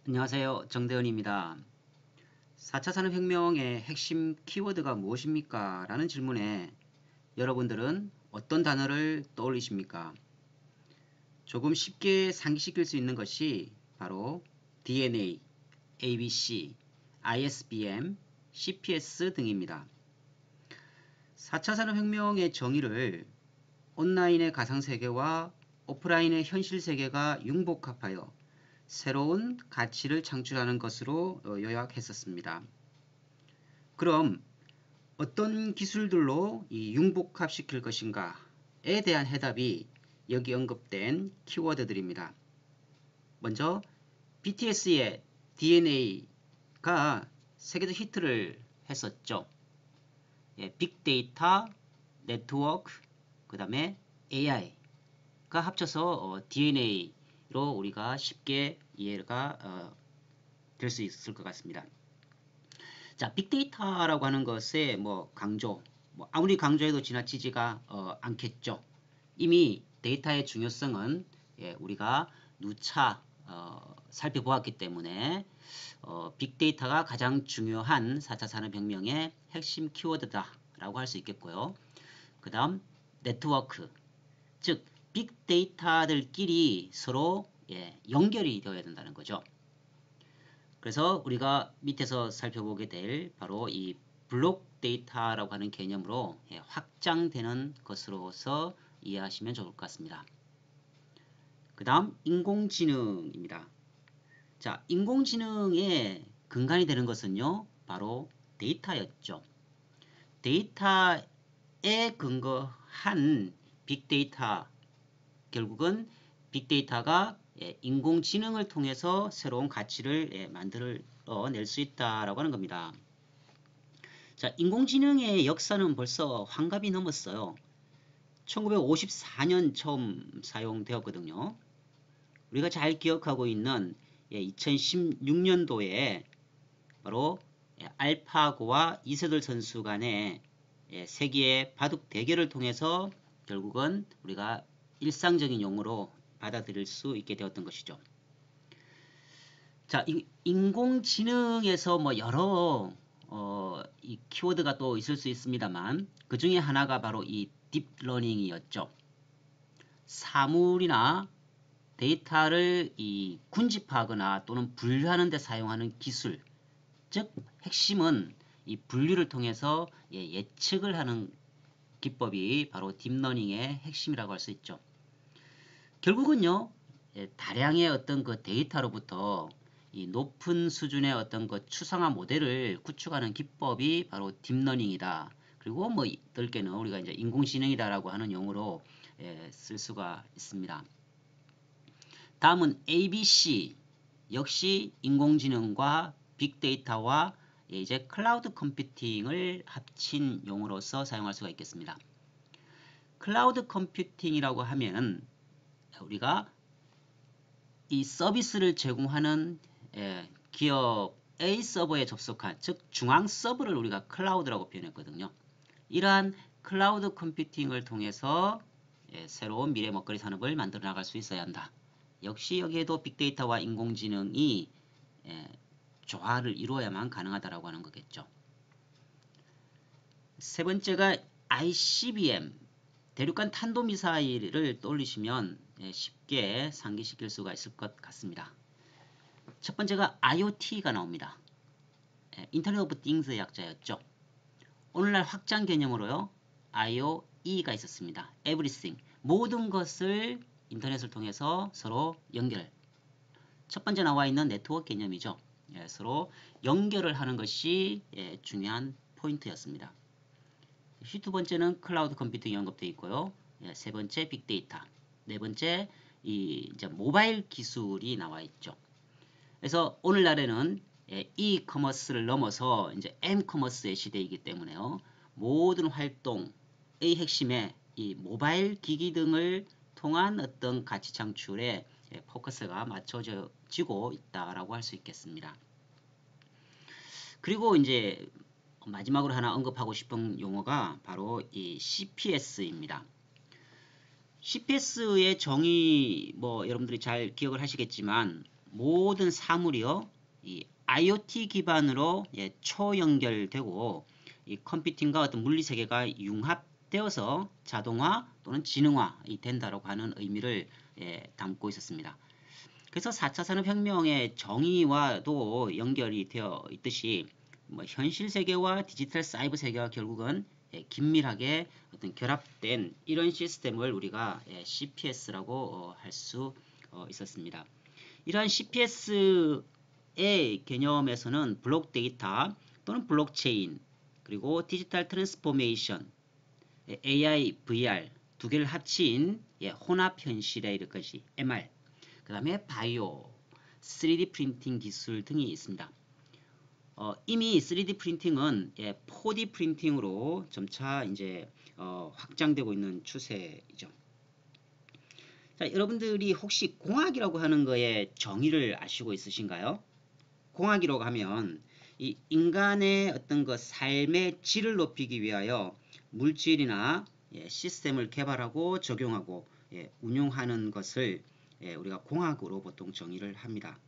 안녕하세요. 정대현입니다. 4차 산업혁명의 핵심 키워드가 무엇입니까? 라는 질문에 여러분들은 어떤 단어를 떠올리십니까? 조금 쉽게 상기시킬 수 있는 것이 바로 DNA, ABC, ISBM, CPS 등입니다. 4차 산업혁명의 정의를 온라인의 가상세계와 오프라인의 현실세계가 융복합하여 새로운 가치를 창출하는 것으로 요약했었습니다. 그럼 어떤 기술들로 이 융복합시킬 것인가에 대한 해답이 여기 언급된 키워드들입니다. 먼저 BTS의 DNA가 세계적 히트를 했었죠. 빅데이터, 네트워크, 그 다음에 AI가 합쳐서 DNA로 우리가 쉽게 이해가 될 수 있을 것 같습니다. 자, 빅데이터라고 하는 것의 강조, 아무리 강조해도 지나치지가 않겠죠. 이미 데이터의 중요성은 우리가 누차 살펴보았기 때문에 빅데이터가 가장 중요한 4차 산업혁명의 핵심 키워드다라고 할 수 있겠고요. 그 다음 네트워크, 즉 빅데이터들끼리 서로 연결이 되어야 된다는 거죠. 그래서 우리가 밑에서 살펴보게 될 바로 이 블록 데이터라고 하는 개념으로 확장되는 것으로서 이해하시면 좋을 것 같습니다. 그 다음 인공지능입니다. 자, 인공지능의 근간이 되는 것은요, 바로 데이터였죠. 데이터에 근거한 빅데이터, 결국은 빅데이터가 인공지능을 통해서 새로운 가치를 만들어낼 수 있다라고 하는 겁니다. 자, 인공지능의 역사는 벌써 환갑이 넘었어요. 1954년 처음 사용되었거든요. 우리가 잘 기억하고 있는 2016년도에 바로 알파고와 이세돌 선수 간의 세계의 바둑 대결을 통해서 결국은 우리가 일상적인 용어로 받아들일 수 있게 되었던 것이죠. 자, 인공지능에서 여러 이 키워드가 또 있을 수 있습니다만 그 중에 하나가 바로 이 딥러닝이었죠. 사물이나 데이터를 이 군집하거나 또는 분류하는 데 사용하는 기술, 즉 핵심은 이 분류를 통해서 예측을 하는 기법이 바로 딥러닝의 핵심이라고 할 수 있죠. 결국은요, 다량의 어떤 그 데이터로부터 이 높은 수준의 어떤 그 추상화 모델을 구축하는 기법이 바로 딥러닝이다. 그리고 넓게는 우리가 이제 인공지능이다라고 하는 용어로 쓸 수가 있습니다. 다음은 ABC, 역시 인공지능과 빅데이터와 이제 클라우드 컴퓨팅을 합친 용어로서 사용할 수가 있겠습니다. 클라우드 컴퓨팅이라고 하면 우리가 이 서비스를 제공하는 기업 A 서버에 접속한, 즉 중앙 서버를 우리가 클라우드라고 표현했거든요. 이러한 클라우드 컴퓨팅을 통해서 새로운 미래 먹거리 산업을 만들어 나갈 수 있어야 한다. 역시 여기에도 빅데이터와 인공지능이 조화를 이루어야만 가능하다라고 하는 거겠죠. 세 번째가 ICBM, 대륙간 탄도미사일을 떠올리시면 쉽게 상기시킬 수가 있을 것 같습니다. 첫 번째가 IoT가 나옵니다. 인터넷 오브 띵스의 약자였죠. 오늘날 확장 개념으로요, IoE가 있었습니다. Everything, 모든 것을 인터넷을 통해서 서로 연결. 첫 번째 나와 있는 네트워크 개념이죠. 서로 연결을 하는 것이 중요한 포인트였습니다. 두 번째는 클라우드 컴퓨팅이 언급되어 있고요. 세 번째 빅데이터, 네 번째 이제 모바일 기술이 나와 있죠. 그래서 오늘날에는 이커머스를 넘어서 이제 엠커머스의 시대이기 때문에요. 모든 활동의 핵심에 이 모바일 기기 등을 통한 어떤 가치 창출에 포커스가 맞춰지고 있다라고 할 수 있겠습니다. 그리고 이제 마지막으로 하나 언급하고 싶은 용어가 바로 이 CPS입니다. CPS의 정의 여러분들이 잘 기억을 하시겠지만 모든 사물이요, 이 IoT 기반으로 초연결되고 이 컴퓨팅과 어떤 물리 세계가 융합되어서 자동화 또는 지능화 된다라고 하는 의미를 담고 있었습니다. 그래서 4차 산업혁명의 정의와도 연결이 되어 있듯이 뭐 현실 세계와 디지털 사이버 세계가 결국은 긴밀하게 어떤 결합된 이런 시스템을 우리가 CPS라고 할 수 있었습니다. 이러한 CPS의 개념에서는 블록 데이터 또는 블록체인 그리고 디지털 트랜스포메이션, AI, VR 두 개를 합친 혼합 현실에 이를 것이 MR, 그 다음에 바이오, 3D 프린팅 기술 등이 있습니다. 이미 3D 프린팅은 4D 프린팅으로 점차 이제 확장되고 있는 추세이죠. 자, 여러분들이 혹시 공학이라고 하는 거의 정의를 아시고 있으신가요? 공학이라고 하면 이 인간의 어떤 그 삶의 질을 높이기 위하여 물질이나 시스템을 개발하고 적용하고 운용하는 것을 우리가 공학으로 보통 정의를 합니다.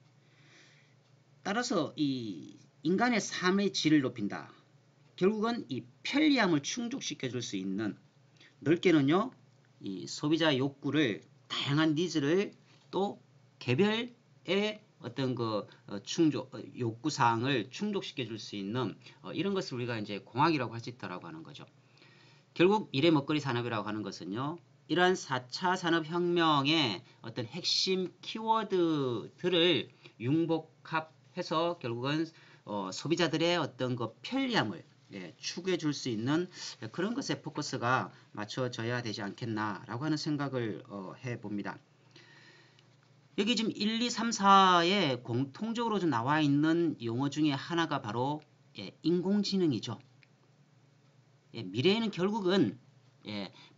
따라서 이 인간의 삶의 질을 높인다. 결국은 이 편리함을 충족시켜 줄 수 있는, 넓게는요, 이 소비자 욕구를, 다양한 니즈를 또 개별의 어떤 그 욕구 사항을 충족시켜 줄 수 있는 이런 것을 우리가 이제 공학이라고 할 수 있다라고 하는 거죠. 결국 미래 먹거리 산업이라고 하는 것은요, 이러한 4차 산업혁명의 어떤 핵심 키워드들을 융복합해서 결국은 소비자들의 어떤 그 편리함을 추구해 줄 수 있는 그런 것에 포커스가 맞춰져야 되지 않겠나라고 하는 생각을 해봅니다. 여기 지금 1, 2, 3, 4에 공통적으로 좀 나와 있는 용어 중에 하나가 바로 인공지능이죠. 미래에는 결국은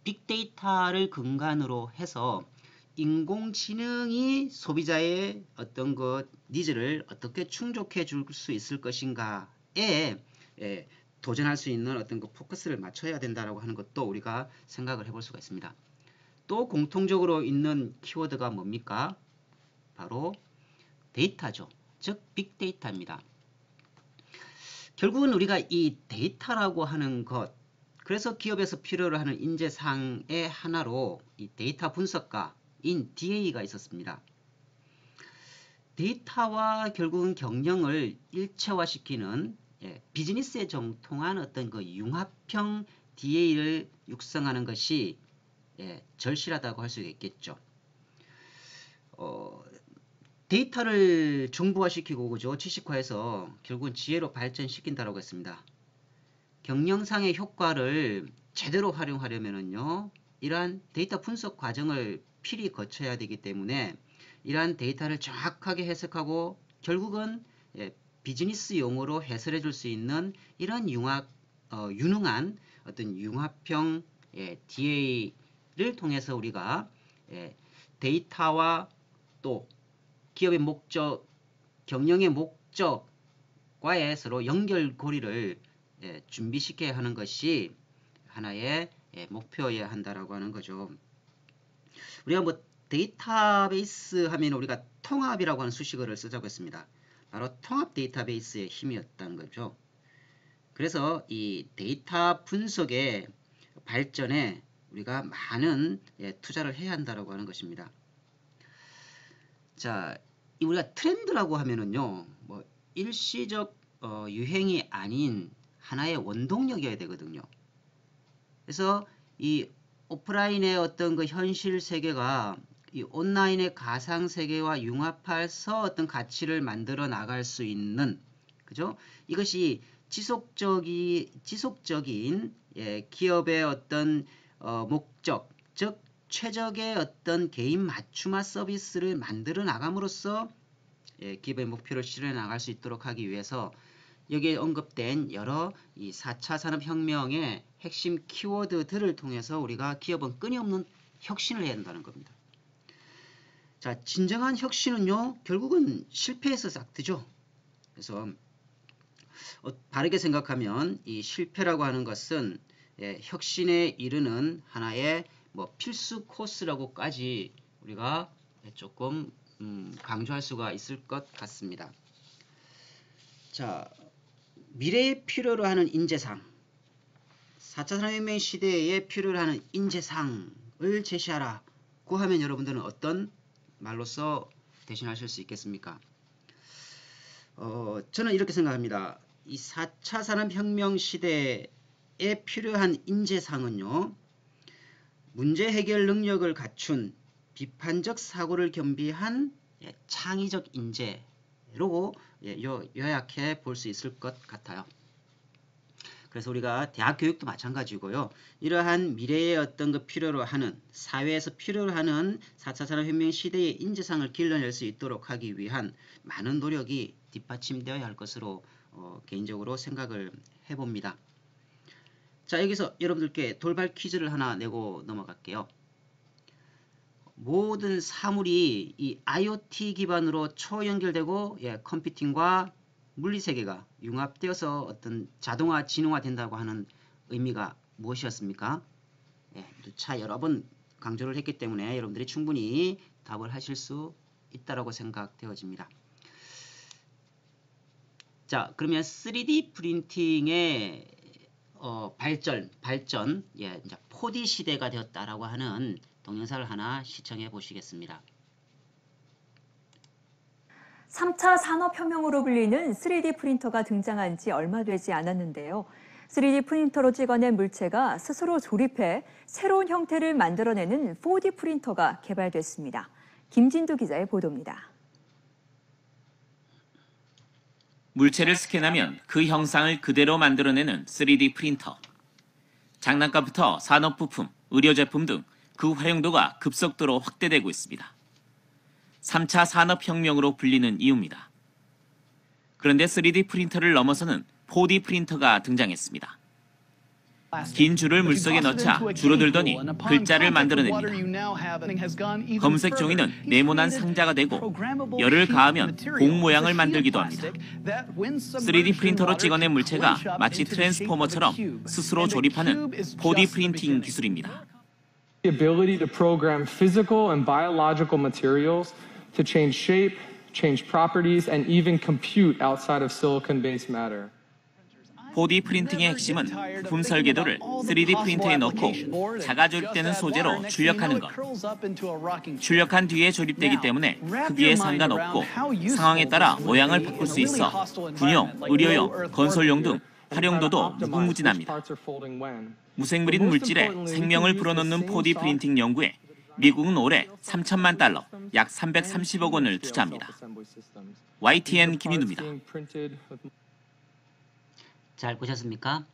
빅데이터를 근간으로 해서 인공지능이 소비자의 어떤 그 니즈를 어떻게 충족해 줄 수 있을 것인가에 도전할 수 있는 어떤 그 포커스를 맞춰야 된다라고 하는 것도 우리가 생각을 해볼 수가 있습니다. 또 공통적으로 있는 키워드가 뭡니까? 바로 데이터죠. 즉 빅데이터입니다. 결국은 우리가 이 데이터라고 하는 것, 그래서 기업에서 필요로 하는 인재상의 하나로 이 데이터 분석가인 DA가 있었습니다. 데이터와 결국은 경영을 일체화시키는 비즈니스에 정통한 어떤 그 융합형 DA를 육성하는 것이 절실하다고 할 수 있겠죠. 데이터를 정보화시키고 그죠? 지식화해서 결국은 지혜로 발전시킨다고 했습니다. 경영상의 효과를 제대로 활용하려면은요, 이러한 데이터 분석 과정을 필히 거쳐야 되기 때문에 이러한 데이터를 정확하게 해석하고 결국은 비즈니스 용어로 해설해 줄 수 있는 이런 유능한 어떤 융합형 DA를 통해서 우리가 데이터와 또 기업의 목적, 경영의 목적과의 서로 연결고리를 준비시켜야 하는 것이 하나의 목표여야 한다라고 하는 거죠. 우리가 뭐 데이터베이스 하면 우리가 통합이라고 하는 수식어를 쓰자고 했습니다. 바로 통합 데이터베이스의 힘이었다는 거죠. 그래서 이 데이터 분석의 발전에 우리가 많은 투자를 해야 한다라고 하는 것입니다. 자, 우리가 트렌드라고 하면은요, 뭐 일시적 유행이 아닌 하나의 원동력이어야 되거든요. 그래서 이 오프라인의 어떤 그 현실 세계가 이 온라인의 가상 세계와 융합해서 어떤 가치를 만들어 나갈 수 있는, 그죠? 이것이 지속적인 기업의 어떤 목적, 즉 최적의 어떤 개인 맞춤화 서비스를 만들어 나감으로써 기업의 목표를 실현해 나갈 수 있도록 하기 위해서 여기에 언급된 여러 이 4차 산업혁명의 핵심 키워드들을 통해서 우리가 기업은 끊임없는 혁신을 해야 한다는 겁니다. 자, 진정한 혁신은요, 결국은 실패에서 싹트죠. 그래서 바르게 생각하면 이 실패라고 하는 것은 혁신에 이르는 하나의 뭐 필수 코스라고까지 우리가 조금 강조할 수가 있을 것 같습니다. 자, 미래에 필요로 하는 인재상, 4차 산업혁명 시대에 필요로 하는 인재상을 제시하라고 하면 여러분들은 어떤 말로써 대신하실 수 있겠습니까? 저는 이렇게 생각합니다. 이 4차 산업혁명 시대에 필요한 인재상은요, 문제 해결 능력을 갖춘 비판적 사고를 겸비한 창의적 인재로 요약해 볼 수 있을 것 같아요. 그래서 우리가 대학 교육도 마찬가지고요. 이러한 미래의 어떤 그 필요로 하는, 사회에서 필요로 하는 4차 산업혁명 시대의 인재상을 길러낼 수 있도록 하기 위한 많은 노력이 뒷받침되어야 할 것으로 개인적으로 생각을 해봅니다. 자, 여기서 여러분들께 돌발 퀴즈를 하나 내고 넘어갈게요. 모든 사물이 이 IoT 기반으로 초연결되고 컴퓨팅과 물리세계가 융합되어서 어떤 자동화, 진화화 된다고 하는 의미가 무엇이었습니까? 누차 여러 번 강조를 했기 때문에 여러분들이 충분히 답을 하실 수 있다고 생각되어집니다. 자, 그러면 3D 프린팅의 발전, 이제 4D 시대가 되었다라고 하는 동영상을 하나 시청해 보시겠습니다. 3차 산업혁명으로 불리는 3D 프린터가 등장한 지 얼마 되지 않았는데요. 3D 프린터로 찍어낸 물체가 스스로 조립해 새로운 형태를 만들어내는 4D 프린터가 개발됐습니다. 김진두 기자의 보도입니다. 물체를 스캔하면 그 형상을 그대로 만들어내는 3D 프린터. 장난감부터 산업부품, 의료제품 등 그 활용도가 급속도로 확대되고 있습니다. 3차 산업혁명으로 불리는 이유입니다. 그런데 3D 프린터를 넘어서는 4D 프린터가 등장했습니다. 긴 줄을 물속에 넣자 줄어들더니 글자를 만들어냅니다. 검색 종이는 네모난 상자가 되고 열을 가하면 공 모양을 만들기도 합니다. 3D 프린터로 찍어낸 물체가 마치 트랜스포머처럼 스스로 조립하는 4D 프린팅 기술입니다. The ability to program physical and biological materials to change shape, change properties, and even compute outside of silicon-based matter. 4D 프린팅의 핵심은 부품 설계도를 3D 프린터에 넣고 자가 조립되는 소재로 출력하는 것. 출력한 뒤에 조립되기 때문에 크기에 상관없고 상황에 따라 모양을 바꿀 수 있어 군용, 의료용, 건설용 등 활용도도 무궁무진합니다. 무생물인 물질에 생명을 불어넣는 4D 프린팅 연구에 미국은 올해 3천만 달러, 약 330억 원을 투자합니다. YTN 김인우입니다. 잘 보셨습니까?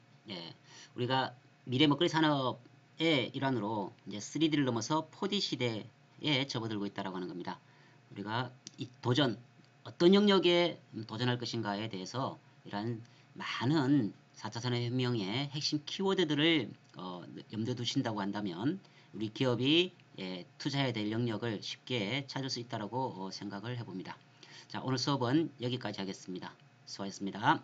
우리가 미래 먹거리 산업의 일환으로 이제 3D를 넘어서 4D 시대에 접어들고 있다고 하는 겁니다. 우리가 이 도전, 어떤 영역에 도전할 것인가에 대해서 이러한 많은 4차 산업혁명의 핵심 키워드들을 염두에 두신다고 한다면 우리 기업이 투자해야 될 영역을 쉽게 찾을 수 있다고 생각을 해봅니다. 자, 오늘 수업은 여기까지 하겠습니다. 수고하셨습니다.